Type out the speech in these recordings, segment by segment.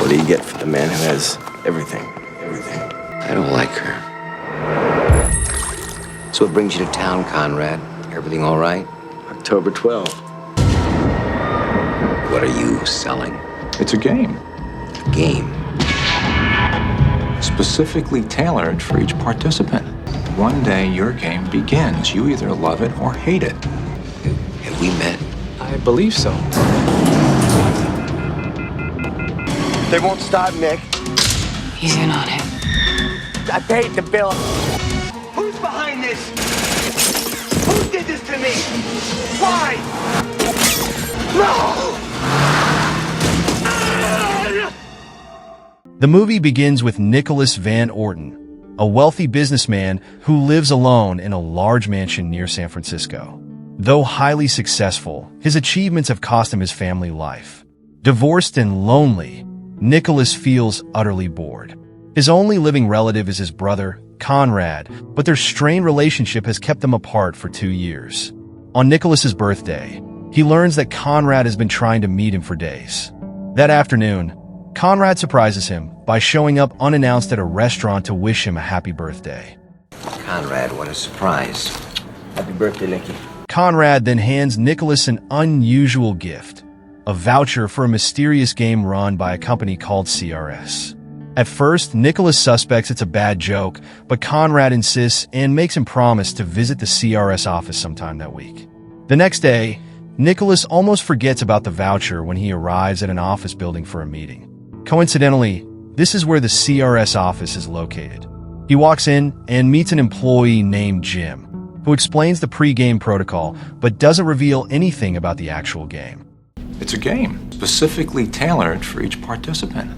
What do you get for the man who has everything? Everything. I don't like her. So what brings you to town, Conrad? Everything all right? October 12th. What are you selling? It's a game, A game. specifically tailored for each participant. One day your game begins. You either love it or hate it. Have we met? I believe so. They won't stop, Nick. He's in on it. I paid the bill. Who's behind this? Who did this to me? Why? No! The movie begins with Nicholas Van Orton, a wealthy businessman who lives alone in a large mansion near San Francisco. Though highly successful, his achievements have cost him his family life. Divorced and lonely, Nicholas feels utterly bored. His only living relative is his brother, Conrad, but their strained relationship has kept them apart for 2 years. On Nicholas's birthday, he learns that Conrad has been trying to meet him for days. That afternoon, Conrad surprises him by showing up unannounced at a restaurant to wish him a happy birthday. Conrad, what a surprise. Happy birthday, Nicky. Conrad then hands Nicholas an unusual gift, a voucher for a mysterious game run by a company called CRS. At first, Nicholas suspects it's a bad joke, but Conrad insists and makes him promise to visit the CRS office sometime that week. The next day, Nicholas almost forgets about the voucher when he arrives at an office building for a meeting. Coincidentally, this is where the CRS office is located. He walks in and meets an employee named Jim, who explains the pre-game protocol but doesn't reveal anything about the actual game. It's a game, specifically tailored for each participant.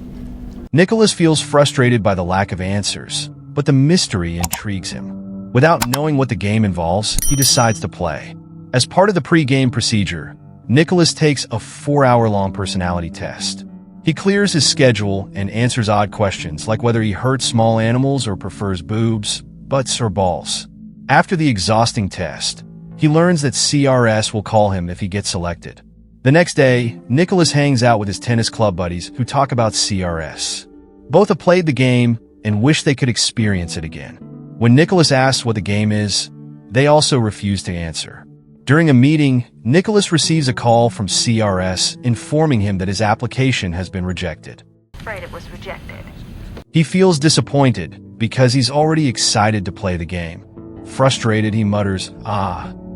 Nicholas feels frustrated by the lack of answers, but the mystery intrigues him. Without knowing what the game involves, he decides to play. As part of the pre-game procedure, Nicholas takes a 4-hour-long personality test. He clears his schedule and answers odd questions like whether he hurts small animals or prefers boobs, butts, or balls. After the exhausting test, he learns that CRS will call him if he gets selected. The next day, Nicholas hangs out with his tennis club buddies who talk about CRS. Both have played the game and wish they could experience it again. When Nicholas asks what the game is, they also refuse to answer. During a meeting, Nicholas receives a call from CRS informing him that his application has been rejected. Afraid it was rejected. He feels disappointed because he's already excited to play the game. Frustrated, he mutters,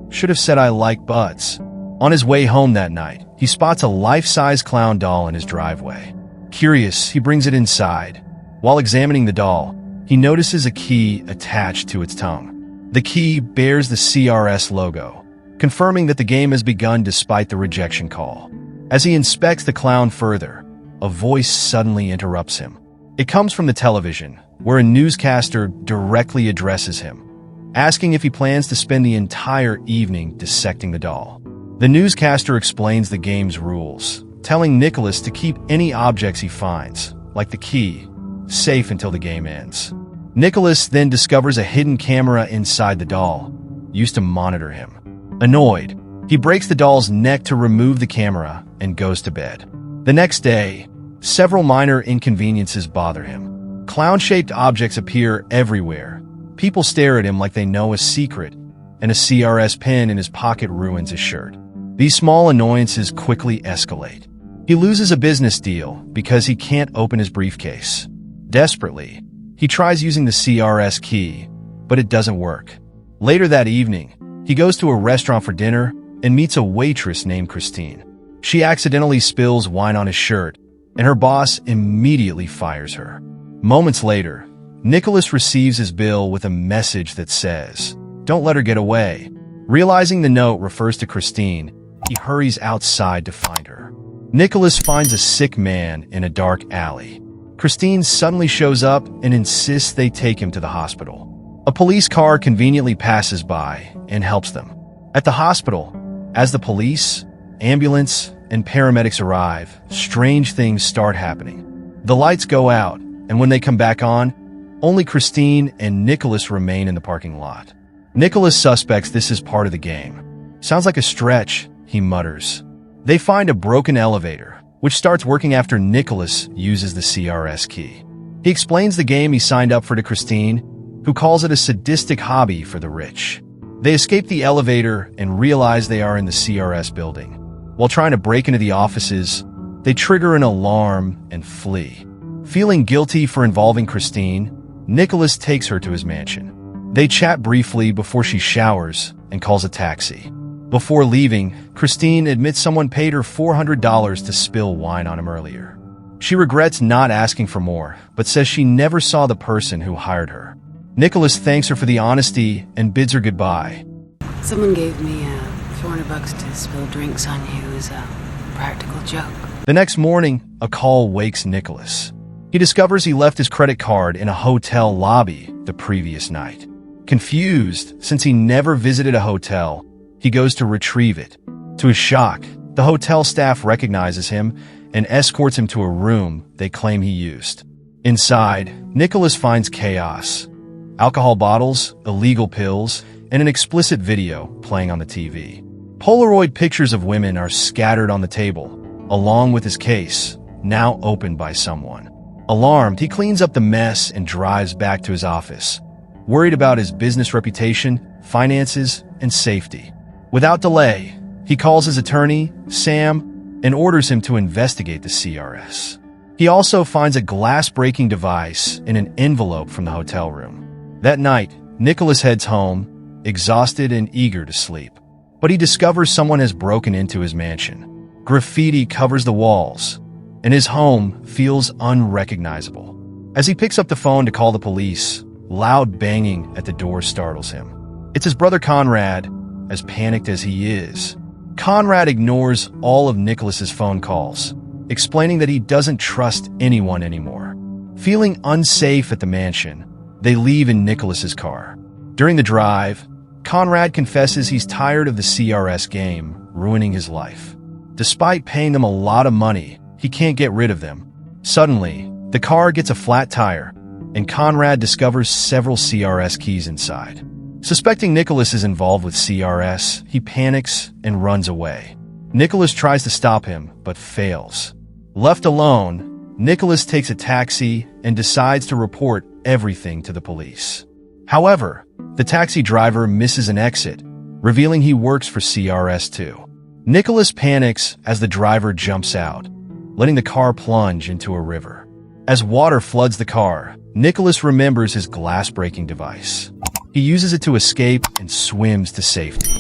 should have said I like butts. On his way home that night, he spots a life-size clown doll in his driveway. Curious, he brings it inside. While examining the doll, he notices a key attached to its tongue. The key bears the CRS logo, confirming that the game has begun despite the rejection call. As he inspects the clown further, a voice suddenly interrupts him. It comes from the television, where a newscaster directly addresses him, asking if he plans to spend the entire evening dissecting the doll. The newscaster explains the game's rules, telling Nicholas to keep any objects he finds, like the key, safe until the game ends. Nicholas then discovers a hidden camera inside the doll, used to monitor him. Annoyed, he breaks the doll's neck to remove the camera and goes to bed. The next day, several minor inconveniences bother him. Clown-shaped objects appear everywhere. People stare at him like they know a secret, and a CRS pin in his pocket ruins his shirt. These small annoyances quickly escalate. He loses a business deal because he can't open his briefcase. Desperately, he tries using the CRS key, but it doesn't work. Later that evening, he goes to a restaurant for dinner and meets a waitress named Christine. She accidentally spills wine on his shirt, and her boss immediately fires her. Moments later, Nicholas receives his bill with a message that says, "Don't let her get away." Realizing the note refers to Christine, he hurries outside to find her. Nicholas finds a sick man in a dark alley. Christine suddenly shows up and insists they take him to the hospital. A police car conveniently passes by and helps them. At the hospital, as the police, ambulance, and paramedics arrive, strange things start happening. The lights go out, and when they come back on, only Christine and Nicholas remain in the parking lot. Nicholas suspects this is part of the game. Sounds like a stretch, he mutters. They find a broken elevator, which starts working after Nicholas uses the CRS key. He explains the game he signed up for to Christine, who calls it a sadistic hobby for the rich. They escape the elevator and realize they are in the CRS building. While trying to break into the offices, they trigger an alarm and flee. Feeling guilty for involving Christine, Nicholas takes her to his mansion. They chat briefly before she showers and calls a taxi. Before leaving, Christine admits someone paid her $400 to spill wine on him earlier. She regrets not asking for more, but says she never saw the person who hired her. Nicholas thanks her for the honesty and bids her goodbye. Someone gave me $400 to spill drinks on you as a practical joke. The next morning, a call wakes Nicholas. He discovers he left his credit card in a hotel lobby the previous night. Confused, since he never visited a hotel, he goes to retrieve it. To his shock, the hotel staff recognizes him and escorts him to a room they claim he used. Inside, Nicholas finds chaos. Alcohol bottles, illegal pills, and an explicit video playing on the TV. Polaroid pictures of women are scattered on the table, along with his case, now opened by someone. Alarmed, he cleans up the mess and drives back to his office, worried about his business reputation, finances, and safety. Without delay, he calls his attorney, Sam, and orders him to investigate the CRS. He also finds a glass-breaking device in an envelope from the hotel room. That night, Nicholas heads home, exhausted and eager to sleep. But he discovers someone has broken into his mansion. Graffiti covers the walls, and his home feels unrecognizable. As he picks up the phone to call the police, loud banging at the door startles him. It's his brother Conrad, as panicked as he is. Conrad ignores all of Nicholas's phone calls, explaining that he doesn't trust anyone anymore. Feeling unsafe at the mansion, they leave in Nicholas's car. During the drive, Conrad confesses he's tired of the CRS game, ruining his life. Despite paying them a lot of money, he can't get rid of them. Suddenly, the car gets a flat tire, and Conrad discovers several CRS keys inside. Suspecting Nicholas is involved with CRS, he panics and runs away. Nicholas tries to stop him, but fails. Left alone, Nicholas takes a taxi and decides to report everything to the police. However, the taxi driver misses an exit, revealing he works for CRS too. Nicholas panics as the driver jumps out, letting the car plunge into a river. As water floods the car, Nicholas remembers his glass-breaking device. He uses it to escape and swims to safety.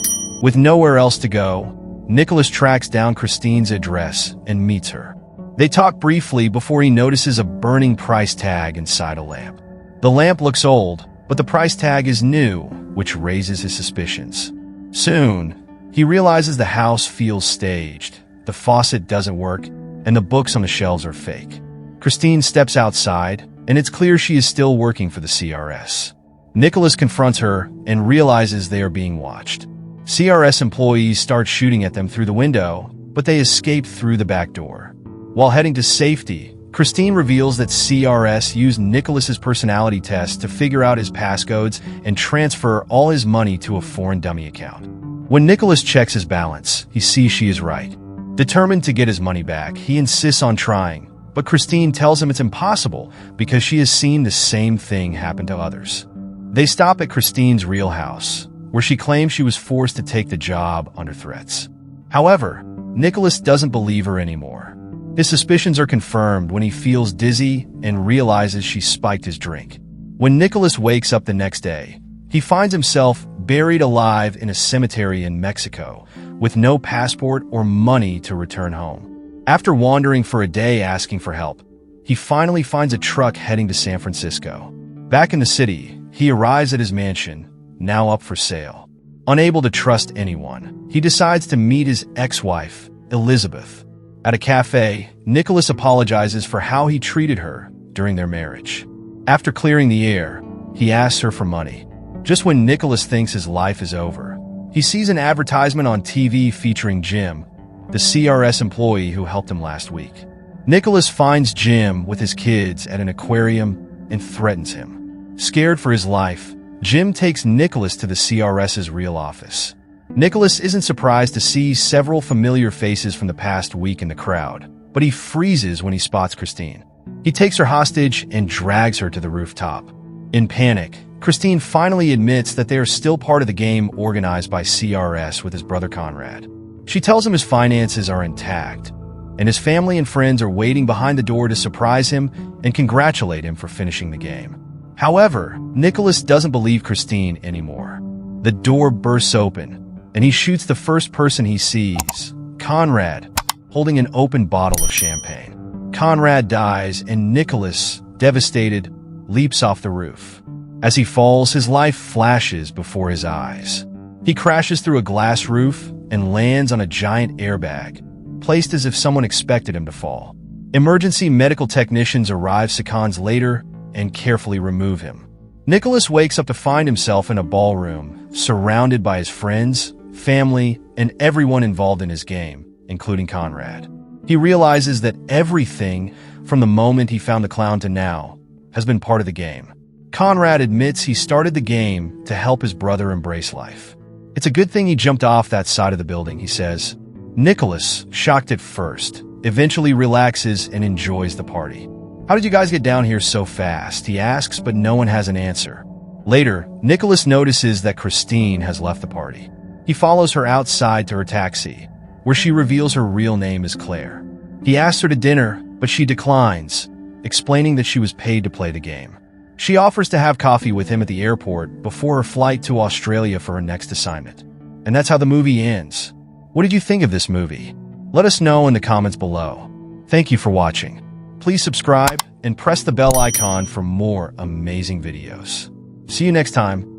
With nowhere else to go, Nicholas tracks down Christine's address and meets her. They talk briefly before he notices a burning price tag inside a lamp. The lamp looks old, but the price tag is new, which raises his suspicions. Soon, he realizes the house feels staged, the faucet doesn't work, and the books on the shelves are fake. Christine steps outside, and it's clear she is still working for the CRS. Nicholas confronts her and realizes they are being watched. CRS employees start shooting at them through the window, but they escape through the back door. While heading to safety, Christine reveals that CRS used Nicholas's personality test to figure out his passcodes and transfer all his money to a foreign dummy account. When Nicholas checks his balance, he sees she is right. Determined to get his money back, he insists on trying, but Christine tells him it's impossible because she has seen the same thing happen to others. They stop at Christine's real house, where she claims she was forced to take the job under threats. However, Nicholas doesn't believe her anymore. His suspicions are confirmed when he feels dizzy and realizes she spiked his drink. When Nicholas wakes up the next day, he finds himself buried alive in a cemetery in Mexico, with no passport or money to return home. After wandering for a day asking for help, he finally finds a truck heading to San Francisco. Back in the city, he arrives at his mansion, now up for sale. Unable to trust anyone, he decides to meet his ex-wife, Elizabeth. At a cafe, Nicholas apologizes for how he treated her during their marriage. After clearing the air, he asks her for money. Just when Nicholas thinks his life is over, he sees an advertisement on TV featuring Jim, the CRS employee who helped him last week. Nicholas finds Jim with his kids at an aquarium and threatens him. Scared for his life, Jim takes Nicholas to the CRS's real office. Nicholas isn't surprised to see several familiar faces from the past week in the crowd. but he freezes when he spots Christine. He takes her hostage and drags her to the rooftop. In panic, Christine finally admits that they are still part of the game organized by CRS with his brother Conrad. She tells him his finances are intact, and his family and friends are waiting behind the door to surprise him and congratulate him for finishing the game. However, Nicholas doesn't believe Christine anymore. The door bursts open, and he shoots the first person he sees, Conrad, holding an open bottle of champagne. Conrad dies, and Nicholas, devastated, leaps off the roof. As he falls, his life flashes before his eyes. He crashes through a glass roof and lands on a giant airbag, placed as if someone expected him to fall. Emergency medical technicians arrive seconds later and carefully remove him. Nicholas wakes up to find himself in a ballroom, surrounded by his friends, family, and everyone involved in his game, including Conrad. He realizes that everything, from the moment he found the clown to now, has been part of the game. Conrad admits he started the game to help his brother embrace life. It's a good thing he jumped off that side of the building, he says. Nicholas, shocked at first, eventually relaxes and enjoys the party. How did you guys get down here so fast? He asks, but no one has an answer. Later, Nicholas notices that Christine has left the party. He follows her outside to her taxi, where she reveals her real name is Claire. He asks her to dinner, but she declines, explaining that she was paid to play the game. She offers to have coffee with him at the airport before her flight to Australia for her next assignment. And that's how the movie ends. What did you think of this movie? Let us know in the comments below. Thank you for watching. Please subscribe and press the bell icon for more amazing videos. See you next time.